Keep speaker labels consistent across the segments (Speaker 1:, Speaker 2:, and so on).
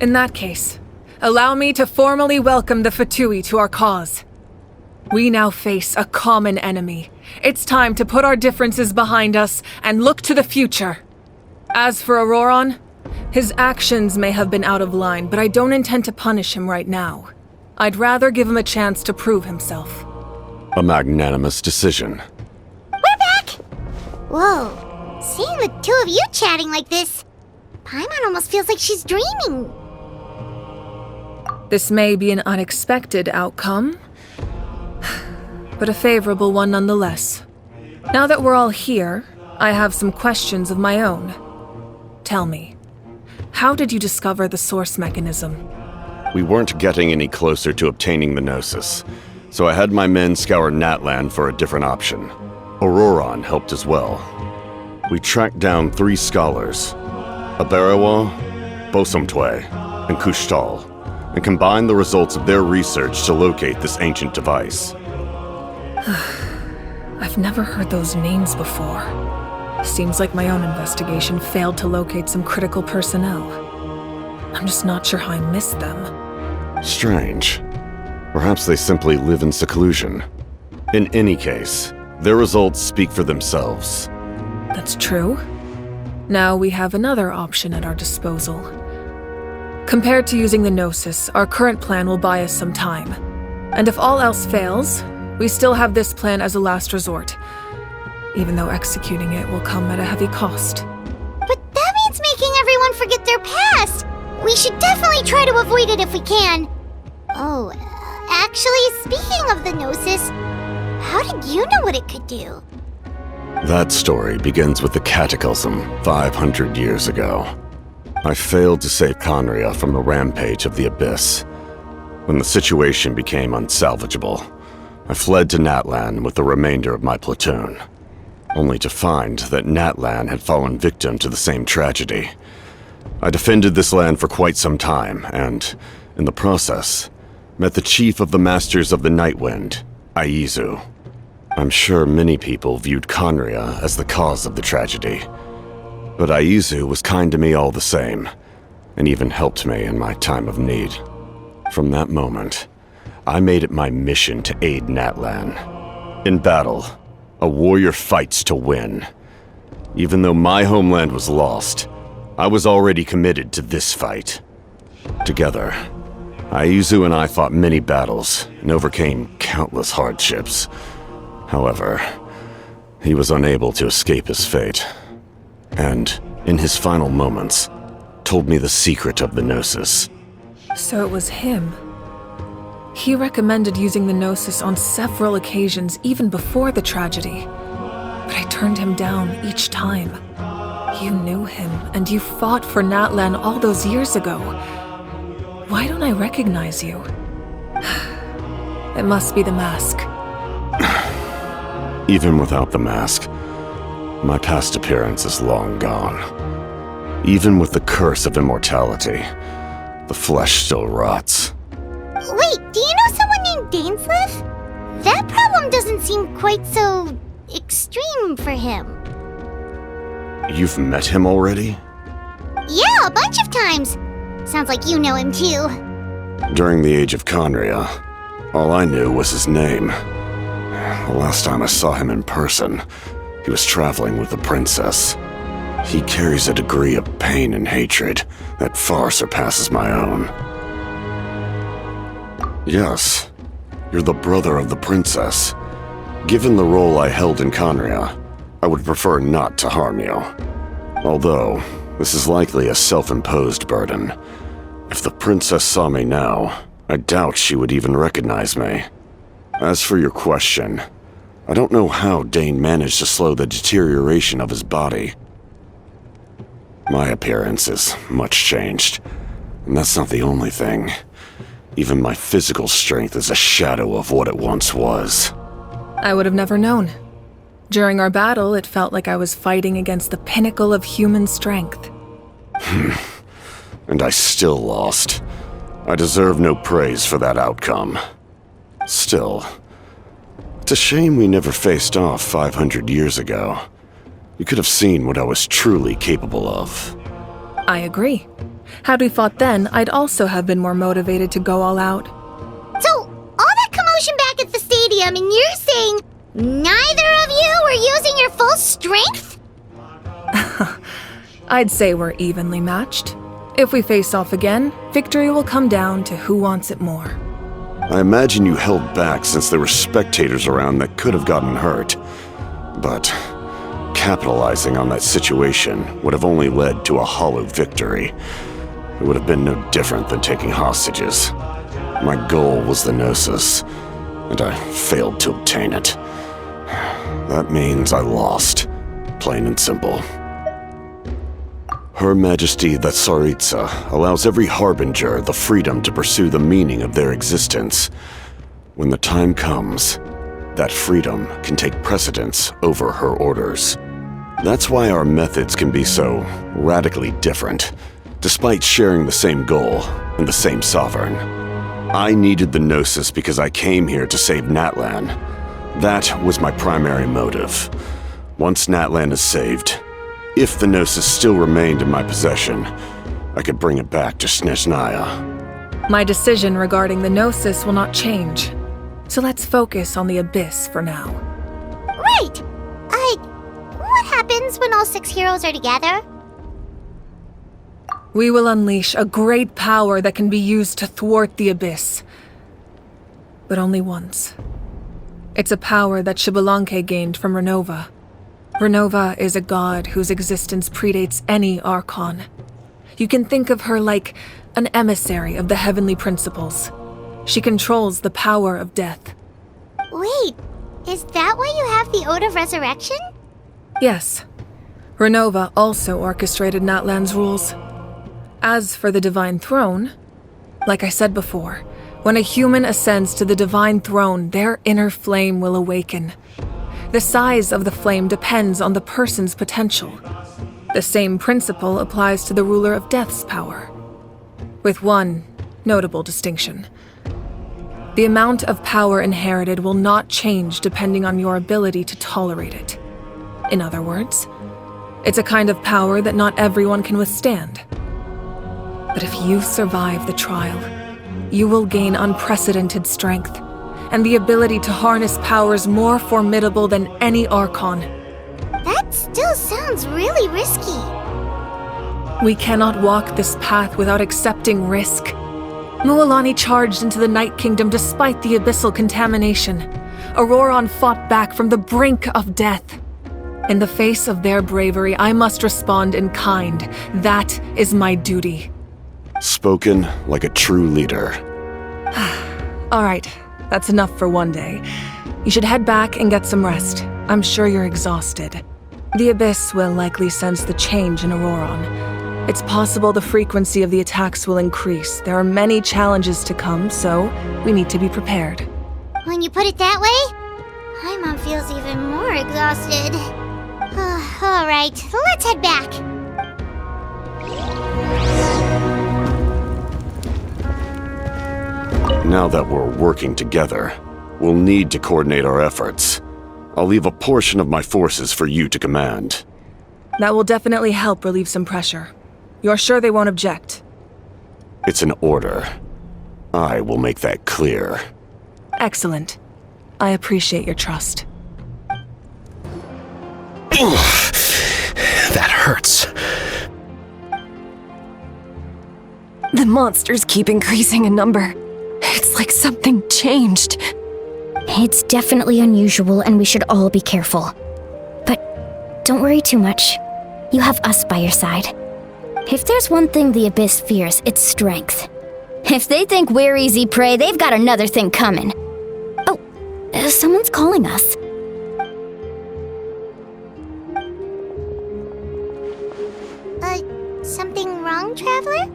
Speaker 1: In that case, allow me to formally welcome the Fatui to our cause. We now face a common enemy. It's time to put our differences behind us and look to the future. As for Auroron, his actions may have been out of line, but I don't intend to punish him right now. I'd rather give him a chance to prove himself.
Speaker 2: A magnanimous decision.
Speaker 3: We're back! Whoa, seeing the two of you chatting like this, Paimon almost feels like she's dreaming.
Speaker 1: This may be an unexpected outcome, but a favorable one nonetheless. Now that we're all here, I have some questions of my own. Tell me, how did you discover the source mechanism?
Speaker 2: We weren't getting any closer to obtaining the Gnosis, so I had my men scour Natlan for a different option. Auroron helped as well. We tracked down 3 scholars, Aberawa, Bosomtwe, and Kushtal, and combined the results of their research to locate this ancient device.
Speaker 1: I've never heard those names before. Seems like my own investigation failed to locate some critical personnel. I'm just not sure how I missed them.
Speaker 2: Strange. Perhaps they simply live in seclusion. In any case, their results speak for themselves.
Speaker 1: That's true. Now we have another option at our disposal. Compared to using the Gnosis, our current plan will buy us some time. And if all else fails, we still have this plan as a last resort, even though executing it will come at a heavy cost.
Speaker 3: But that means making everyone forget their past! We should definitely try to avoid it if we can. Oh, actually, speaking of the Gnosis, how did you know what it could do?
Speaker 2: That story begins with the Cataclysm 500 years ago. I failed to save Conria from the rampage of the Abyss. When the situation became unsalvageable, I fled to Natlan with the remainder of my platoon, only to find that Natlan had fallen victim to the same tragedy. I defended this land for quite some time, and, in the process, met the chief of the Masters of the Nightwind, Aizu. I'm sure many people viewed Conria as the cause of the tragedy, but Aizu was kind to me all the same, and even helped me in my time of need. From that moment, I made it my mission to aid Natlan. In battle, a warrior fights to win. Even though my homeland was lost, I was already committed to this fight. Together, Aizu and I fought many battles and overcame countless hardships. However, he was unable to escape his fate, and, in his final moments, told me the secret of the Gnosis.
Speaker 1: So it was him. He recommended using the Gnosis on several occasions, even before the tragedy. But I turned him down each time. You knew him, and you fought for Natlan all those years ago. Why don't I recognize you? It must be the mask.
Speaker 2: Even without the mask, my past appearance is long gone. Even with the curse of immortality, the flesh still rots.
Speaker 3: Wait, do you know someone named Dainsleif? That problem doesn't seem quite so extreme for him.
Speaker 2: You've met him already?
Speaker 3: Yeah, a bunch of times. Sounds like you know him too.
Speaker 2: During the age of Conria, all I knew was his name. The last time I saw him in person, he was traveling with the princess. He carries a degree of pain and hatred that far surpasses my own. Yes, you're the brother of the princess. Given the role I held in Conria, I would prefer not to harm you. Although, this is likely a self-imposed burden. If the princess saw me now, I doubt she would even recognize me. As for your question, I don't know how Dane managed to slow the deterioration of his body. My appearance is much changed, and that's not the only thing. Even my physical strength is a shadow of what it once was.
Speaker 1: I would have never known. During our battle, it felt like I was fighting against the pinnacle of human strength.
Speaker 2: And I still lost. I deserve no praise for that outcome. Still, it's a shame we never faced off 500 years ago. You could have seen what I was truly capable of.
Speaker 1: I agree. Had we fought then, I'd also have been more motivated to go all out.
Speaker 3: So, all that commotion back at the stadium, and you're saying neither of you were using your full strength?
Speaker 1: I'd say we're evenly matched. If we face off again, victory will come down to who wants it more.
Speaker 2: I imagine you held back since there were spectators around that could have gotten hurt. But capitalizing on that situation would have only led to a hollow victory. It would have been no different than taking hostages. My goal was the Gnosis, and I failed to obtain it. That means I lost, plain and simple. Her Majesty the Tsaritsa allows every harbinger the freedom to pursue the meaning of their existence. When the time comes, that freedom can take precedence over her orders. That's why our methods can be so radically different, despite sharing the same goal and the same sovereign. I needed the Gnosis because I came here to save Natlan. That was my primary motive. Once Natlan is saved, if the Gnosis still remained in my possession, I could bring it back to Snezhnaya.
Speaker 1: My decision regarding the Gnosis will not change. So let's focus on the Abyss for now.
Speaker 3: Right! What happens when all 6 heroes are together?
Speaker 1: We will unleash a great power that can be used to thwart the Abyss. But only once. It's a power that Xbalanque gained from Renova. Renova is a god whose existence predates any Archon. You can think of her like an emissary of the heavenly principles. She controls the power of death.
Speaker 3: Wait, is that why you have the Ode of Resurrection?
Speaker 1: Yes. Renova also orchestrated Natlan's rules. As for the Divine Throne, like I said before, when a human ascends to the Divine Throne, their inner flame will awaken. The size of the flame depends on the person's potential. The same principle applies to the ruler of Death's power, with one notable distinction. The amount of power inherited will not change depending on your ability to tolerate it. In other words, it's a kind of power that not everyone can withstand. But if you survive the trial, you will gain unprecedented strength, and the ability to harness powers more formidable than any Archon.
Speaker 3: That still sounds really risky.
Speaker 1: We cannot walk this path without accepting risk. Mualani charged into the Night Kingdom despite the abyssal contamination. Auroron fought back from the brink of death. In the face of their bravery, I must respond in kind. That is my duty.
Speaker 2: Spoken like a true leader.
Speaker 1: All right. That's enough for one day. You should head back and get some rest. I'm sure you're exhausted. The Abyss will likely sense the change in Auroron. It's possible the frequency of the attacks will increase. There are many challenges to come, so we need to be prepared.
Speaker 3: When you put it that way, Paimon feels even more exhausted. All right, let's head back.
Speaker 2: Now that we're working together, we'll need to coordinate our efforts. I'll leave a portion of my forces for you to command.
Speaker 1: That will definitely help relieve some pressure. You're sure they won't object?
Speaker 2: It's an order. I will make that clear.
Speaker 1: Excellent. I appreciate your trust.
Speaker 4: That hurts.
Speaker 5: The monsters keep increasing in number. It's like something changed.
Speaker 6: It's definitely unusual and we should all be careful. But don't worry too much. You have us by your side. If there's one thing the Abyss fears, it's strength. If they think we're easy prey, they've got another thing coming. Oh, someone's calling us.
Speaker 3: Something wrong, Traveler?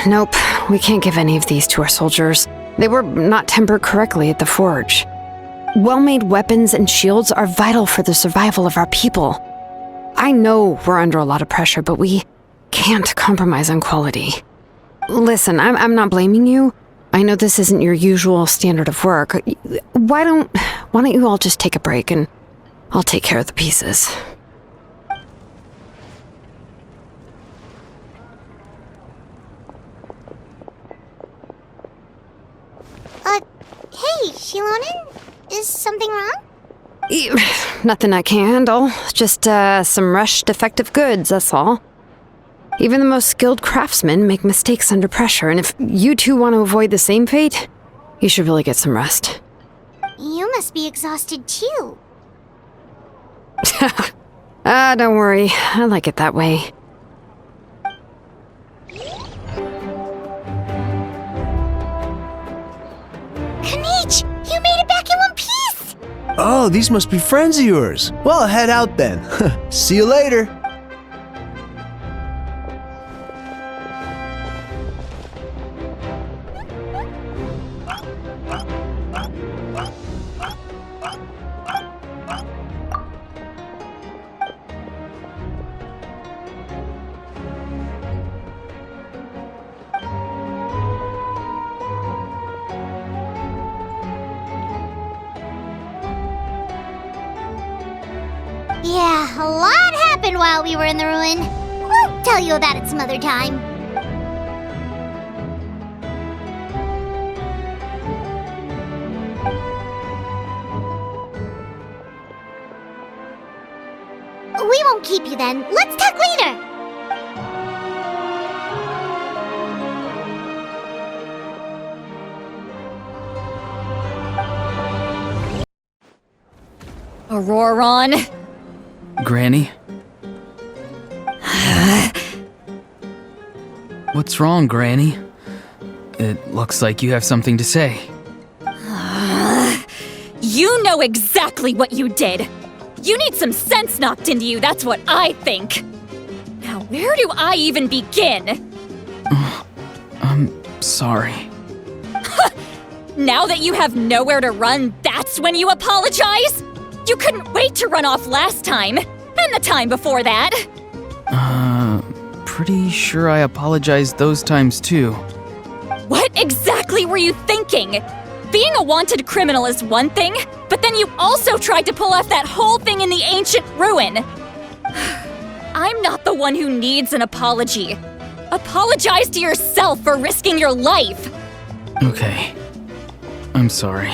Speaker 5: Nope. We can't give any of these to our soldiers. They were not tempered correctly at the forge. Well-made weapons and shields are vital for the survival of our people.
Speaker 4: I know we're under a lot of pressure, but we can't compromise on quality. Listen, I'm not blaming you. I know this isn't your usual standard of work. Why don't you all just take a break and I'll take care of the pieces.
Speaker 3: Hey, Shilonen? Is something wrong?
Speaker 4: Nothing I can handle. Just, some rushed defective goods, that's all. Even the most skilled craftsmen make mistakes under pressure, and if you two want to avoid the same fate, you should really get some rest.
Speaker 3: You must be exhausted too.
Speaker 4: Don't worry. I like it that way.
Speaker 3: Kanich, you made it back in one piece!
Speaker 7: Oh, these must be friends of yours. Well, head out then. See you later.
Speaker 3: Yeah, a lot happened while we were in the ruin. We'll tell you about it some other time. We won't keep you then. Let's talk later.
Speaker 5: Auroron.
Speaker 8: Granny? What's wrong, Granny? It looks like you have something to say.
Speaker 5: You know exactly what you did. You need some sense knocked into you, that's what I think. Now, where do I even begin?
Speaker 8: I'm sorry.
Speaker 5: Now that you have nowhere to run, that's when you apologize? You couldn't wait to run off last time, and the time before that.
Speaker 8: Pretty sure I apologized those times too.
Speaker 5: What exactly were you thinking? Being a wanted criminal is one thing, but then you also tried to pull off that whole thing in the ancient ruin. I'm not the one who needs an apology. Apologize to yourself for risking your life.
Speaker 8: Okay. I'm sorry.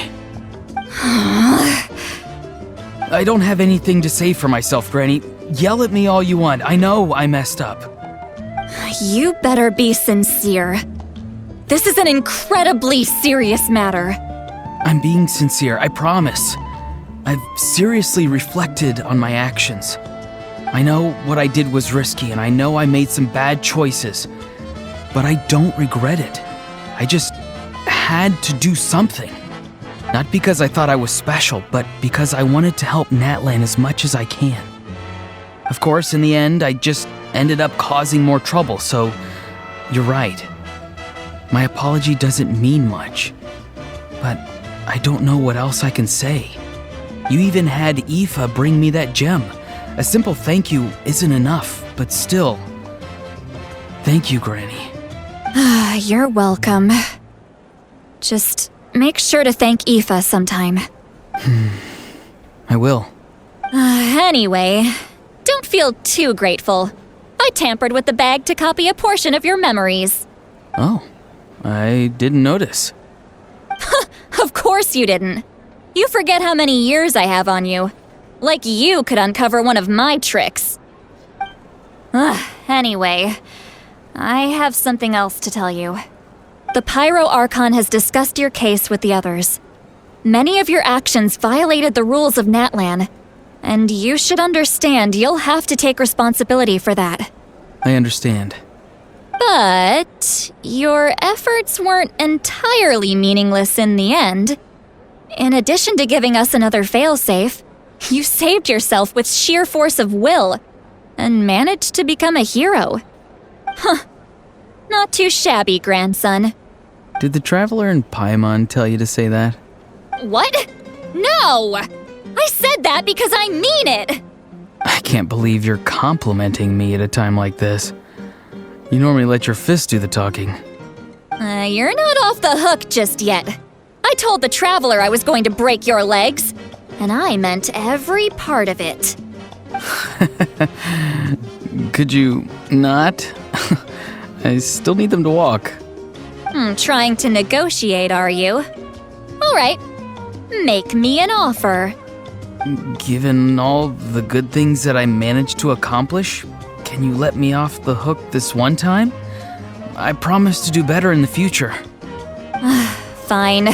Speaker 8: I don't have anything to say for myself, Granny. Yell at me all you want. I know I messed up.
Speaker 5: You better be sincere. This is an incredibly serious matter.
Speaker 8: I'm being sincere, I promise. I've seriously reflected on my actions. I know what I did was risky, and I know I made some bad choices. But I don't regret it. I just had to do something. Not because I thought I was special, but because I wanted to help Natlan as much as I can. Of course, in the end, I just ended up causing more trouble, so you're right. My apology doesn't mean much, but I don't know what else I can say. You even had Aoife bring me that gem. A simple thank you isn't enough, but still. Thank you, Granny.
Speaker 5: You're welcome. Just make sure to thank Aoife sometime.
Speaker 8: I will.
Speaker 5: Anyway, don't feel too grateful. I tampered with the bag to copy a portion of your memories.
Speaker 8: Oh, I didn't notice.
Speaker 5: Of course you didn't. You forget how many years I have on you. Like you could uncover one of my tricks. Anyway, I have something else to tell you. The Pyro Archon has discussed your case with the others. Many of your actions violated the rules of Natlan, and you should understand you'll have to take responsibility for that.
Speaker 8: I understand.
Speaker 5: But your efforts weren't entirely meaningless in the end. In addition to giving us another failsafe, you saved yourself with sheer force of will and managed to become a hero. Not too shabby, grandson.
Speaker 8: Did the Traveler in Paimon tell you to say that?
Speaker 5: What? No! I said that because I mean it!
Speaker 8: I can't believe you're complimenting me at a time like this. You normally let your fists do the talking.
Speaker 5: You're not off the hook just yet. I told the Traveler I was going to break your legs, and I meant every part of it.
Speaker 8: Could you not? I still need them to walk.
Speaker 5: Trying to negotiate, are you? All right, make me an offer.
Speaker 8: Given all the good things that I managed to accomplish, can you let me off the hook this one time? I promise to do better in the future.
Speaker 5: Fine.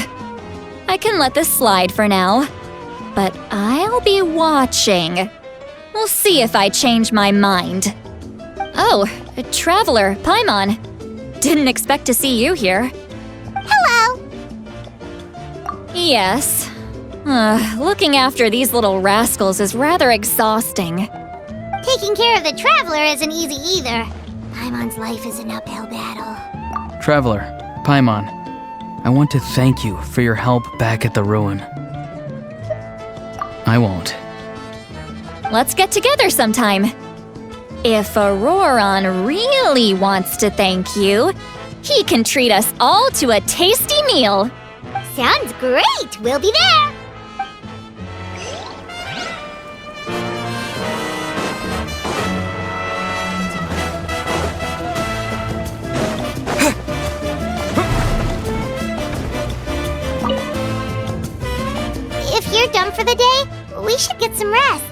Speaker 5: I can let this slide for now. But I'll be watching. We'll see if I change my mind. Oh, Traveler, Paimon. Didn't expect to see you here.
Speaker 3: Hello!
Speaker 5: Yes. Looking after these little rascals is rather exhausting.
Speaker 3: Taking care of the Traveler isn't easy either. Paimon's life is an uphill battle.
Speaker 8: Traveler, Paimon, I want to thank you for your help back at the ruin. I won't.
Speaker 5: Let's get together sometime. If Auroron really wants to thank you, he can treat us all to a tasty meal.
Speaker 3: Sounds great! We'll be there! If you're done for the day, we should get some rest.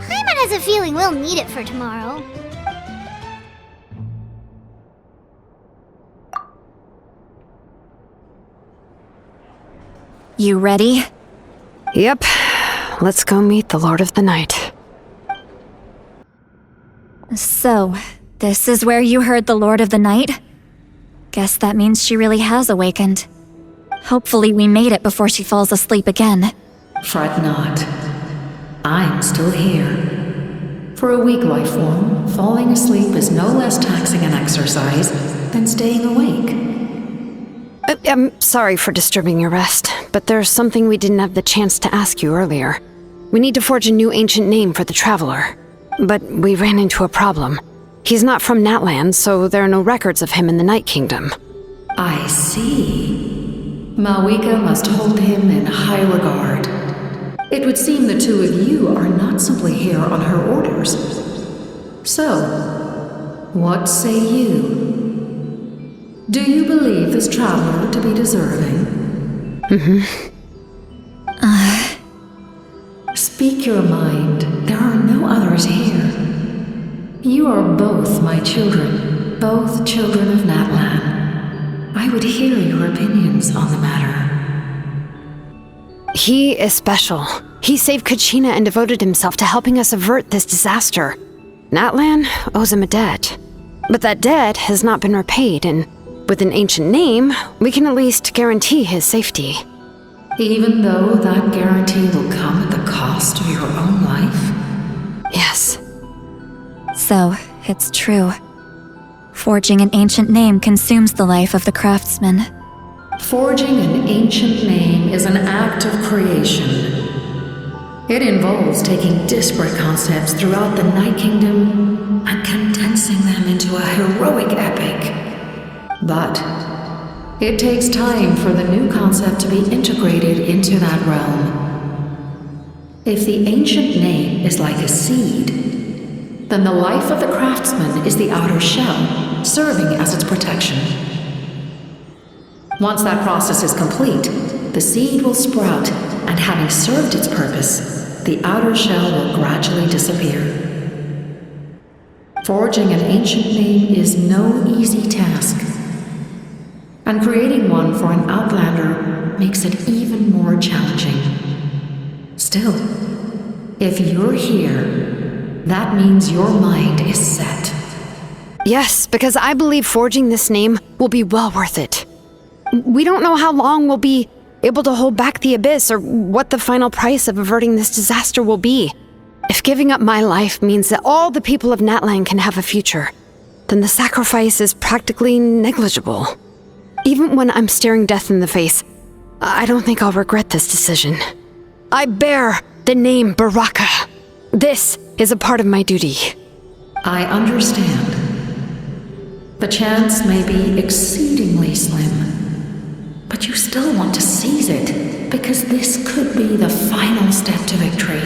Speaker 3: Paimon has a feeling we'll need it for tomorrow.
Speaker 5: You ready?
Speaker 4: Yep. Let's go meet the Lord of the Night.
Speaker 5: So, this is where you heard the Lord of the Night? Guess that means she really has awakened. Hopefully we made it before she falls asleep again.
Speaker 9: Fret not. I'm still here. For a weak life form, falling asleep is no less taxing an exercise than staying awake.
Speaker 4: I'm sorry for disturbing your rest, but there's something we didn't have the chance to ask you earlier. We need to forge a new ancient name for the Traveler. But we ran into a problem. He's not from Natlan, so there are no records of him in the Night Kingdom.
Speaker 9: I see. Malwika must hold him in high regard. It would seem the two of you are not simply here on her orders. So, what say you? Do you believe this Traveler to be deserving? Speak your mind. There are no others here. You are both my children, both children of Natlan. I would hear your opinions on the matter.
Speaker 4: He is special. He saved Kachina and devoted himself to helping us avert this disaster. Natlan owes him a debt. But that debt has not been repaid, and with an ancient name, we can at least guarantee his safety.
Speaker 9: Even though that guarantee will come at the cost of your own life?
Speaker 4: Yes.
Speaker 5: So, it's true. Forging an ancient name consumes the life of the craftsman.
Speaker 9: Forging an ancient name is an act of creation. It involves taking disparate concepts throughout the Night Kingdom and condensing them into a heroic epic. But it takes time for the new concept to be integrated into that realm. If the ancient name is like a seed, then the life of the craftsman is the outer shell, serving as its protection. Once that process is complete, the seed will sprout, and having served its purpose, the outer shell will gradually disappear. Forging an ancient name is no easy task, and creating one for an outlander makes it even more challenging. Still, if you're here, that means your mind is set.
Speaker 4: Yes, because I believe forging this name will be well worth it. We don't know how long we'll be able to hold back the Abyss or what the final price of averting this disaster will be. If giving up my life means that all the people of Natlan can have a future, then the sacrifice is practically negligible. Even when I'm staring death in the face, I don't think I'll regret this decision. I bear the name Baraka. This is a part of my duty.
Speaker 9: I understand. The chance may be exceedingly slim, but you still want to seize it because this could be the final step to victory.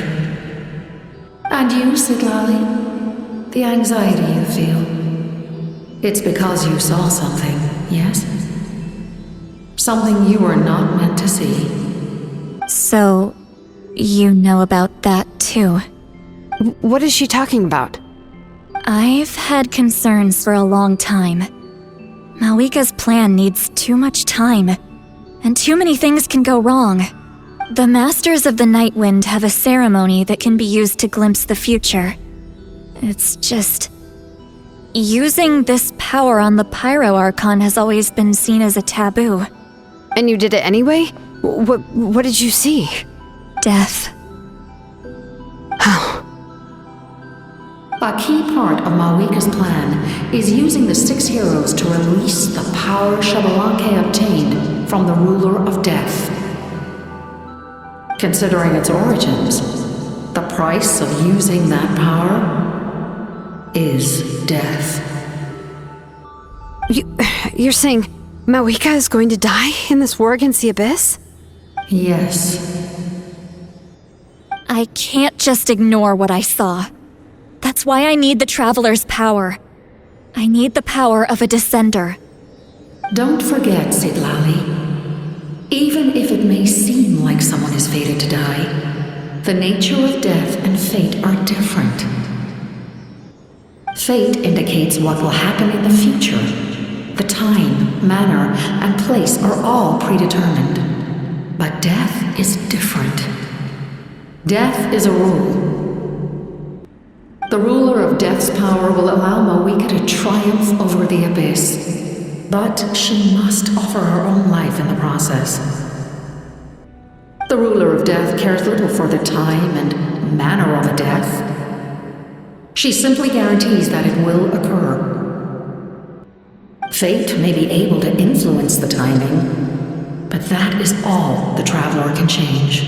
Speaker 9: And you, Siglali, the anxiety you feel, it's because you saw something, yes? Something you were not meant to see.
Speaker 5: So, you know about that too.
Speaker 4: What is she talking about?
Speaker 5: I've had concerns for a long time. Malika's plan needs too much time, and too many things can go wrong. The Masters of the Night Wind have a ceremony that can be used to glimpse the future. It's just... using this power on the Pyro Archon has always been seen as a taboo.
Speaker 4: And you did it anyway? What did you see?
Speaker 5: Death.
Speaker 4: How?
Speaker 9: A key part of Malika's plan is using the 6 heroes to release the power Xbalanque obtained from the ruler of death. Considering its origins, the price of using that power is death.
Speaker 4: You're saying Malika is going to die in this war against the Abyss?
Speaker 9: Yes.
Speaker 5: I can't just ignore what I saw. That's why I need the Traveler's power. I need the power of a Descender.
Speaker 9: Don't forget, Siglali. Even if it may seem like someone is fated to die, the nature of death and fate are different. Fate indicates what will happen in the future. The time, manner, and place are all predetermined. But death is different. Death is a rule. The ruler of Death's power will allow Malika to triumph over the Abyss, but she must offer her own life in the process. The ruler of Death cares little for the time and manner of a death. She simply guarantees that it will occur. Fate may be able to influence the timing, but that is all the Traveler can change.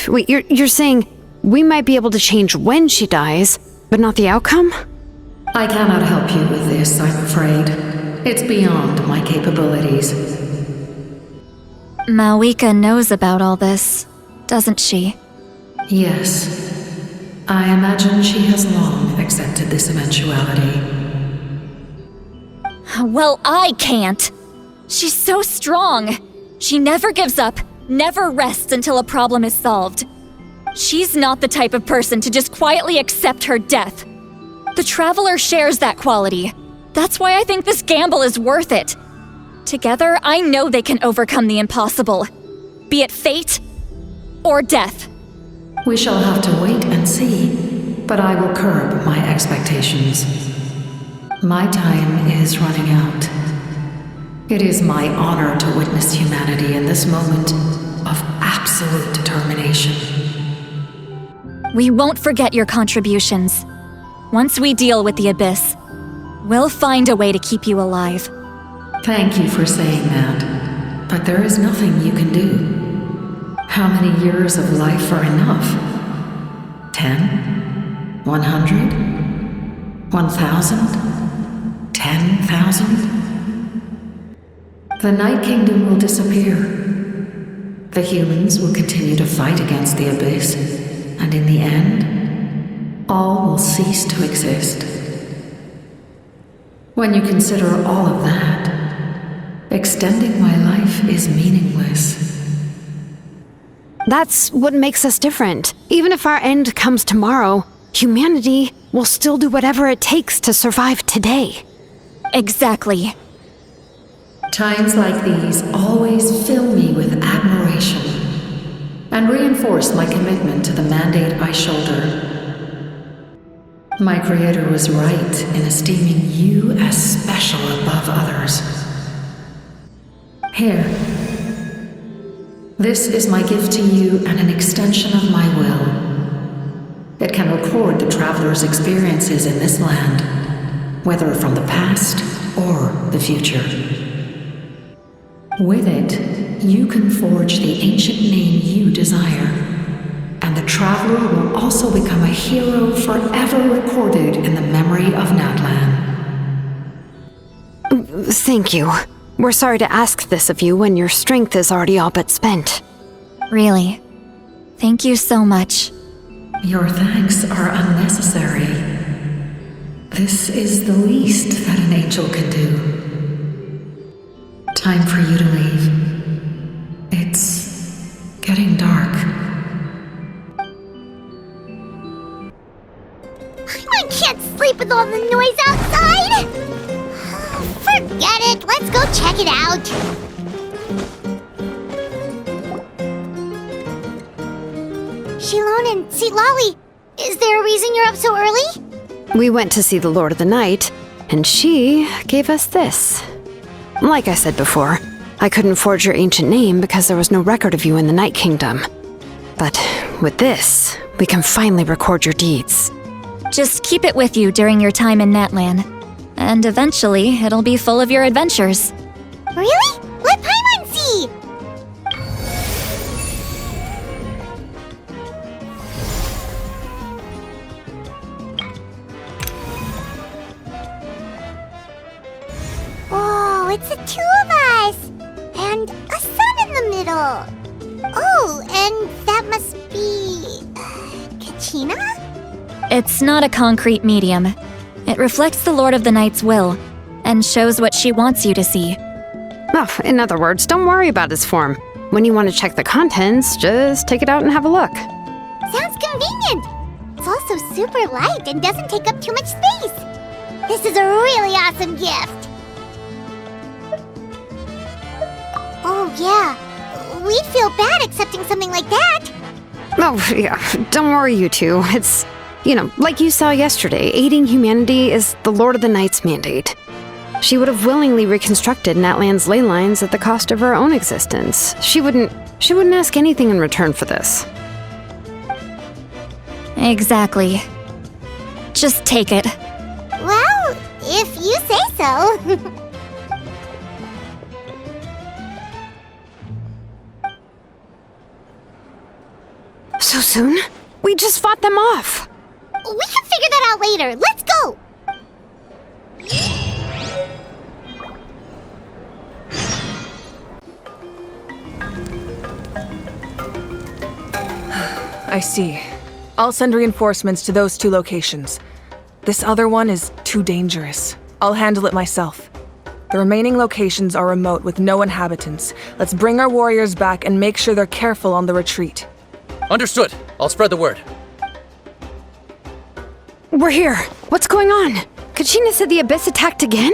Speaker 4: Wait, you're saying we might be able to change when she dies, but not the outcome?
Speaker 9: I cannot help you with this, I'm afraid. It's beyond my capabilities.
Speaker 5: Malika knows about all this, doesn't she?
Speaker 9: Yes. I imagine she has long accepted this eventuality.
Speaker 5: Well, I can't. She's so strong. She never gives up, never rests until a problem is solved. She's not the type of person to just quietly accept her death. The Traveler shares that quality. That's why I think this gamble is worth it. Together, I know they can overcome the impossible. Be it fate or death.
Speaker 9: We shall have to wait and see, but I will curb my expectations. My time is running out. It is my honor to witness humanity in this moment of absolute determination.
Speaker 5: We won't forget your contributions. Once we deal with the Abyss, we'll find a way to keep you alive.
Speaker 9: Thank you for saying that, but there is nothing you can do. How many years of life are enough? 10? 100? 1,000? 10,000? The Night Kingdom will disappear. The humans will continue to fight against the Abyss. And in the end, all will cease to exist. When you consider all of that, extending my life is meaningless.
Speaker 4: That's what makes us different. Even if our end comes tomorrow, humanity will still do whatever it takes to survive today.
Speaker 5: Exactly.
Speaker 9: Times like these always fill me with admiration and reinforce my commitment to the mandate I shoulder. My Creator was right in esteeming you as special above others. Here. This is my gift to you and an extension of my will. It can record the Traveler's experiences in this land, whether from the past or the future. With it, you can forge the ancient name you desire, and the the traveler will also become a hero forever recorded in the memory of Natlan.
Speaker 4: Thank you. We're sorry to ask this of you when your strength is already all but spent.
Speaker 5: Really. Thank you so much.
Speaker 9: Your thanks are unnecessary. This is the least that an angel can do. Time for you to leave. It's getting dark.
Speaker 3: I can't sleep with all the noise outside! Forget it, let's go check it out! Shilon and Lolly, is there a reason you're up so early?
Speaker 4: We went to see the Lord of the Night, and she gave us this. Like I said before, I couldn't forge your ancient name because there was no record of you in the Night Kingdom. But with this, we can finally record your deeds.
Speaker 5: Just keep it with you during your time in Natlan. And eventually, it'll be full of your adventures.
Speaker 3: Really? Let Paimon see! Whoa, it's the two of us! And a sun in the middle! Oh, and that must be... Kachina?
Speaker 5: It's not a concrete medium. It reflects the Lord of the Night's will, and shows what she wants you to see.
Speaker 4: Oh, in other words, don't worry about his form. When you want to check the contents, just take it out and have a look.
Speaker 3: Sounds convenient! It's also super light and doesn't take up too much space. This is a really awesome gift! Oh yeah, we'd feel bad accepting something like that.
Speaker 4: Oh, yeah, don't worry, you two. It's, like you saw yesterday, aiding humanity is the Lord of the Night's mandate. She would have willingly reconstructed Natlan's ley lines at the cost of her own existence. She wouldn't ask anything in return for this.
Speaker 5: Exactly. Just take it.
Speaker 3: Well, if you say so.
Speaker 4: So soon? We just fought them off.
Speaker 3: We can figure that out later. Let's go!
Speaker 1: I see. I'll send reinforcements to those two locations. This other one is too dangerous. I'll handle it myself. The remaining locations are remote with no inhabitants. Let's bring our warriors back and make sure they're careful on the retreat.
Speaker 10: Understood. I'll spread the word.
Speaker 4: We're here. What's going on? Kachina said the Abyss attacked again?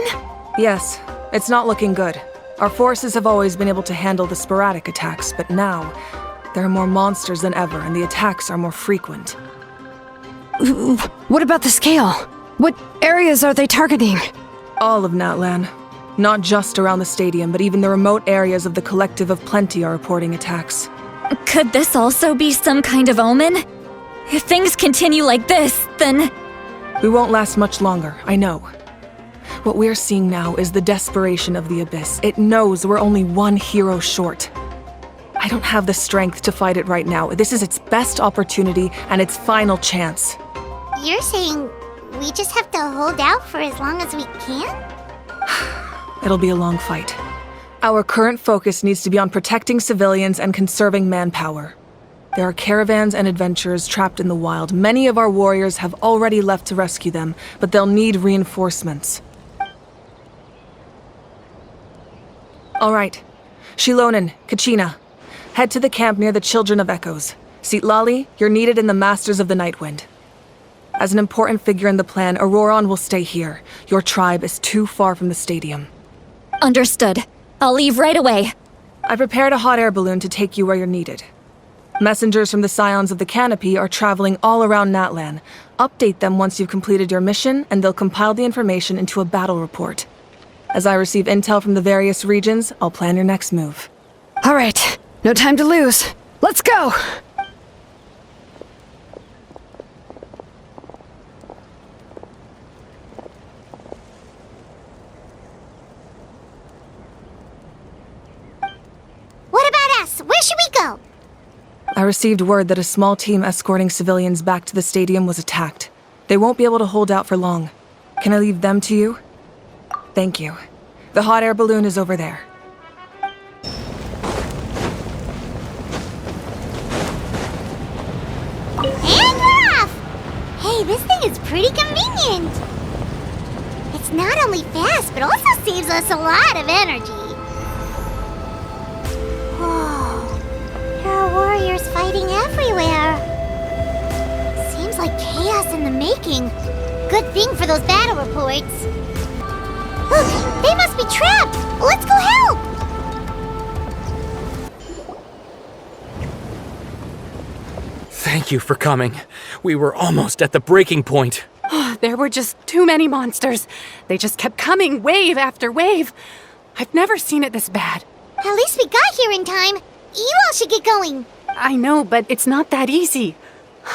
Speaker 1: Yes, it's not looking good. Our forces have always been able to handle the sporadic attacks, but now there are more monsters than ever, and the attacks are more frequent.
Speaker 4: What about the scale? What areas are they targeting?
Speaker 1: All of Natlan. Not just around the stadium, but even the remote areas of the Collective of Plenty are reporting attacks.
Speaker 5: Could this also be some kind of omen? If things continue like this, then...
Speaker 1: We won't last much longer, I know. What we're seeing now is the desperation of the Abyss. It knows we're only one hero short. I don't have the strength to fight it right now. This is its best opportunity and its final chance.
Speaker 3: You're saying we just have to hold out for as long as we can?
Speaker 1: It'll be a long fight. Our current focus needs to be on protecting civilians and conserving manpower. There are caravans and adventurers trapped in the wild. Many of our warriors have already left to rescue them, but they'll need reinforcements. All right. Shilonen, Kachina, head to the camp near the Children of Echoes. Lolly, you're needed in the Masters of the Nightwind. As an important figure in the plan, Auroron will stay here. Your tribe is too far from the stadium.
Speaker 5: Understood. I'll leave right away.
Speaker 1: I prepared a hot air balloon to take you where you're needed. Messengers from the Scions of the Canopy are traveling all around Natlan. Update them once you've completed your mission, and they'll compile the information into a battle report. As I receive intel from the various regions, I'll plan your next move.
Speaker 4: All right, no time to lose. Let's go!
Speaker 3: What about us? Where should we go?
Speaker 1: I I received word that a small team escorting civilians back to the stadium was attacked. They won't be able to hold out for long. Can I leave them to you? Thank you. The hot air balloon is over there.
Speaker 3: And we're off! Hey, this thing is pretty convenient. It's not only fast, but also saves us a lot of energy. Whoa. There are warriors fighting everywhere. Seems like chaos in the making. Good thing for those battle reports. Look, they must be trapped! Let's go help!
Speaker 10: Thank you for coming. We were almost at the breaking point.
Speaker 11: There were just too many monsters. They just kept coming, wave after wave. I've never seen it this bad.
Speaker 3: At least we got here in time. You all should get going.
Speaker 11: I know, but it's not that easy.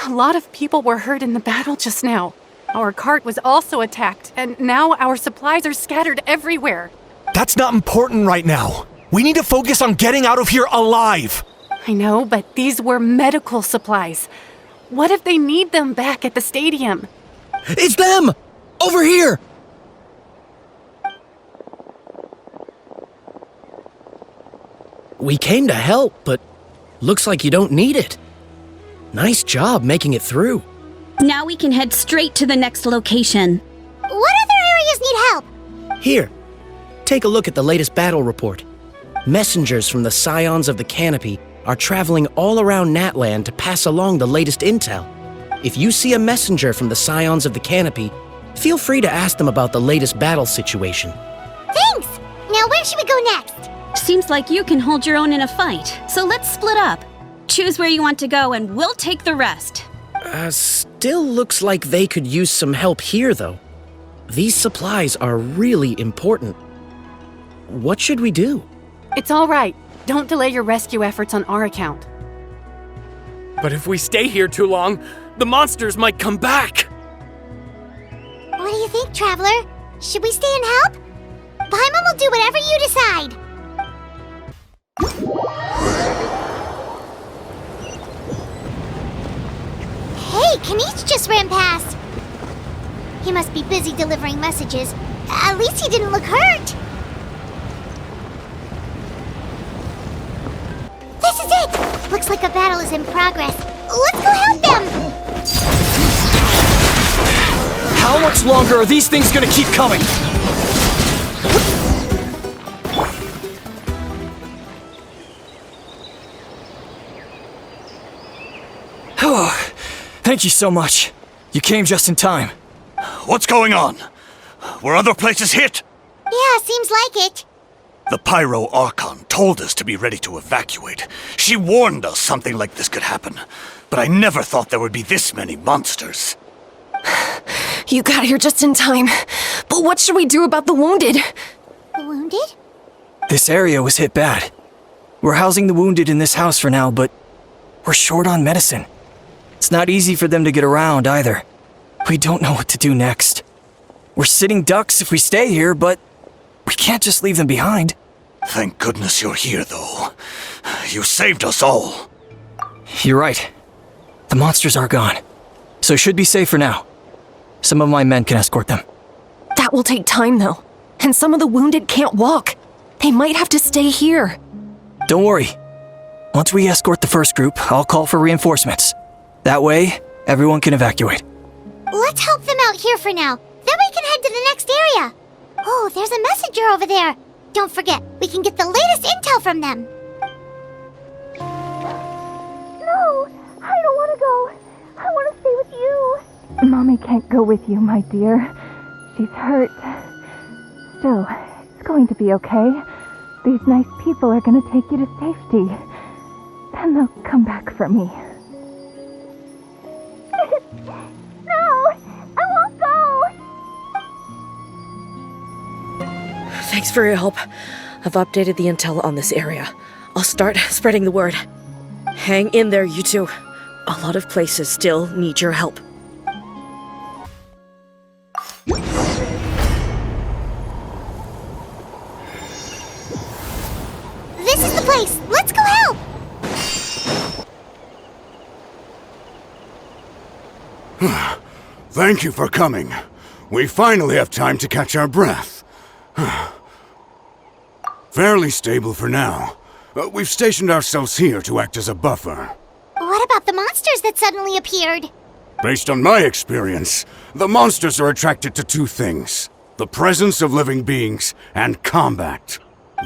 Speaker 11: A lot of people were hurt in the battle just now. Our cart was also attacked, and now our supplies are scattered everywhere.
Speaker 12: That's not important right now. We need to focus on getting out of here alive.
Speaker 11: I know, but these were medical supplies. What if they need them back at the stadium?
Speaker 12: It's them! Over here!
Speaker 13: We came to help, but looks like you don't need it. Nice job making it through.
Speaker 14: Now we can head straight to the next location.
Speaker 3: What other areas need help?
Speaker 13: Here, take a look at the latest battle report. Messengers from the Scions of the Canopy are traveling all around Natlan to pass along the latest intel. If you see a messenger from the Scions of the Canopy, feel free to ask them about the latest battle situation.
Speaker 3: Thanks! Now where should we go next?
Speaker 14: Seems like you can hold your own in a fight, so let's split up. Choose where you want to go and we'll take the rest.
Speaker 13: Still looks like they could use some help here, though. These supplies are really important. What should we do?
Speaker 11: It's all right. Don't delay your rescue efforts on our account.
Speaker 10: But if we stay here too long, the monsters might come back.
Speaker 3: What do you think, Traveler? Should we stay and help? Paimon will do whatever you decide. Hey, Kanich just ran past. He must be busy delivering messages. At least he didn't look hurt. This is it! Looks like a battle is in progress. Let's go help them!
Speaker 12: How much longer are these things gonna keep coming? Thank you so much. You came just in time.
Speaker 15: What's going on? Were other places hit?
Speaker 3: Yeah, seems like it.
Speaker 15: The Pyro Archon told us to be ready to evacuate. She warned us something like this could happen. But I never thought there would be this many monsters.
Speaker 4: You got here just in time. But what should we do about the wounded?
Speaker 3: The wounded?
Speaker 12: This area was hit bad. We're housing the wounded in this house for now, but we're short on medicine. It's not easy for them to get around either. We don't know what to do next. We're sitting ducks if we stay here, but we can't just leave them behind.
Speaker 15: Thank goodness you're here, though. You saved us all.
Speaker 12: You're right. The monsters are gone, so it should be safe for now. Some of my men can escort them.
Speaker 4: That will take time, though. And some of the wounded can't walk. They might have to stay here.
Speaker 12: Don't worry. Once we escort the first group, I'll call for reinforcements. That way, everyone can evacuate.
Speaker 3: Let's help them out here for now. Then we can head to the next area. Oh, there's a messenger over there. Don't forget, we can get the latest intel from them. No, I don't want to go. I want to stay with you.
Speaker 16: Mommy can't go with you, my dear. She's hurt. Still, it's going to be okay. These nice people are going to take you to safety. Then they'll come back for me.
Speaker 3: No, I won't go.
Speaker 17: Thanks for your help. I've updated the intel on this area. I'll start spreading the word. Hang in there, you two. A lot of places still need your help.
Speaker 3: This is the place. Let's go help.
Speaker 18: Thank you for coming. We finally have time to catch our breath. Fairly stable for now. We've stationed ourselves here to act as a buffer.
Speaker 3: What about the monsters that suddenly appeared?
Speaker 18: Based on my experience, the monsters are attracted to two things: the presence of living beings and combat.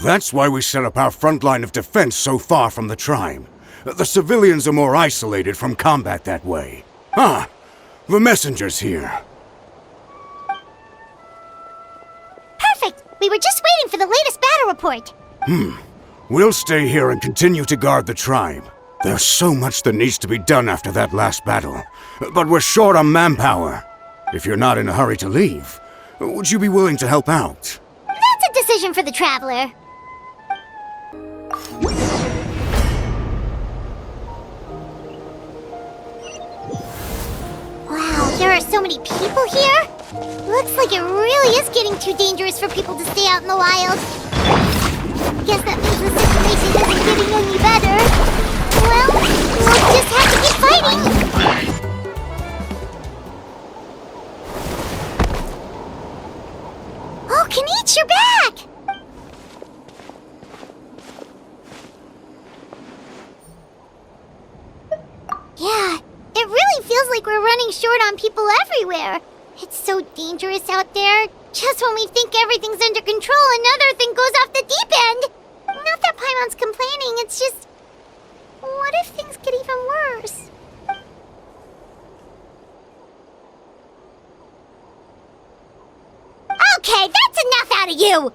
Speaker 18: That's why we set up our front line of defense so far from the tribe. The civilians are more isolated from combat that way. Ah, the messenger's here.
Speaker 3: Perfect! We were just waiting for the latest battle report.
Speaker 18: We'll stay here and continue to guard the tribe. There's so much that needs to be done after that last battle. But we're short on manpower. If you're not in a hurry to leave, would you be willing to help out?
Speaker 3: That's a decision for the Traveler. Wow, there are so many people here. Looks like it really is getting too dangerous for people to stay out in the wild. Guess that means the situation isn't getting any better. Well, we'll just have to keep fighting. Oh, Kaniche, you're back! Yeah, it really feels like we're running short on people everywhere. It's so dangerous out there. Just when we think everything's under control, another thing goes off the deep end. Not that Paimon's complaining, it's just... what if things get even worse? Okay, that's enough out of you!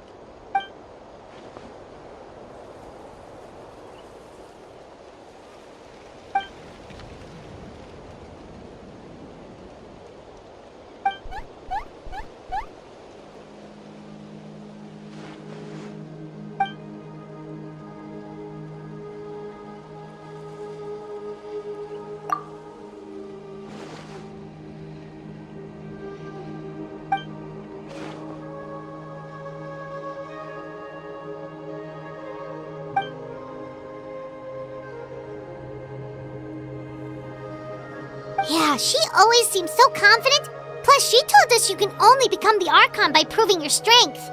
Speaker 3: Yeah, she always seems so confident. Plus, she told us you can only become the Archon by proving your strength.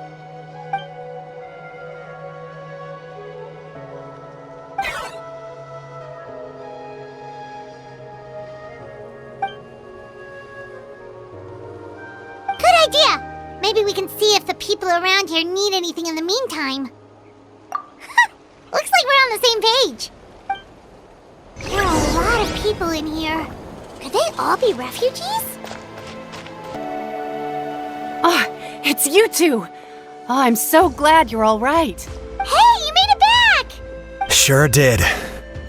Speaker 3: Good idea! Maybe we can see if the people around here need anything in the meantime. Looks like we're on the same page. There are a lot of people in here. Could they all be refugees?
Speaker 11: Oh, it's you two! Oh, I'm so glad you're all right.
Speaker 3: Hey, you made it back!
Speaker 19: Sure did.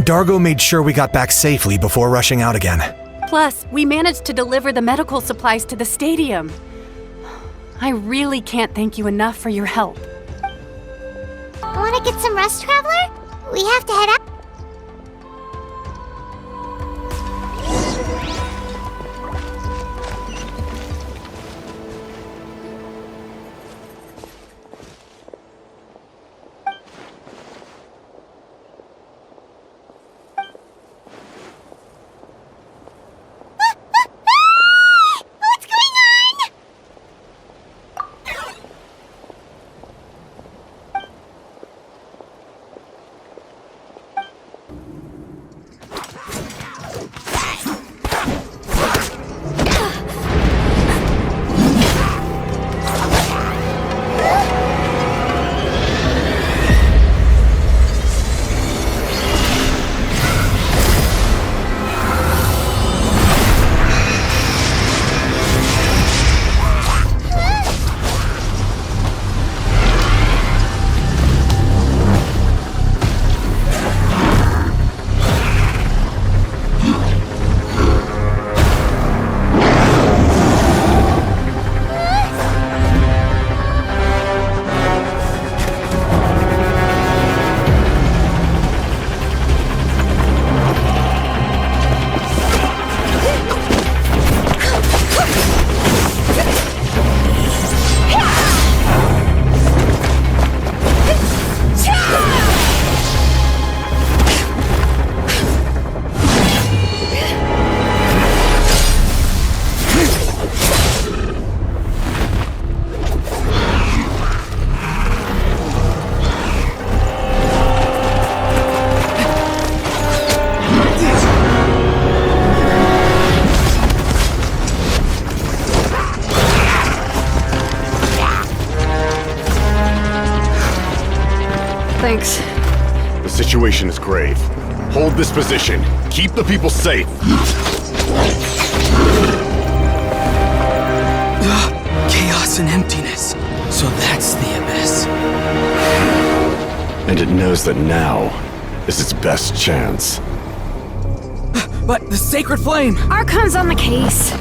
Speaker 19: Dargo made sure we got back safely before rushing out again.
Speaker 11: Plus, we managed to deliver the medical supplies to the stadium. I really can't thank you enough for your help.
Speaker 3: Want to get some rest, Traveler? We have to head out.
Speaker 4: Thanks.
Speaker 2: The situation is grave. Hold this position. Keep the people safe.
Speaker 8: Chaos and emptiness. So that's the Abyss.
Speaker 2: And it knows that now is its best chance.
Speaker 8: But the sacred flame!
Speaker 4: Archon's on the case.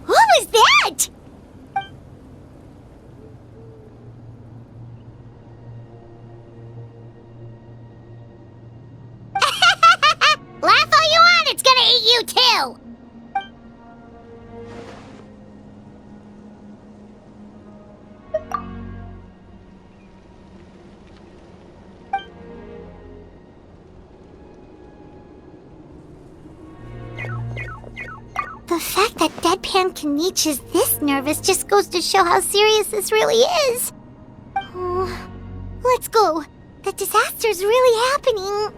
Speaker 3: What was that? Laugh all you want, it's gonna eat you too! The fact that Deadpan Kanich is this nervous just goes to show how serious this really is. Oh, let's go. The disaster's really happening.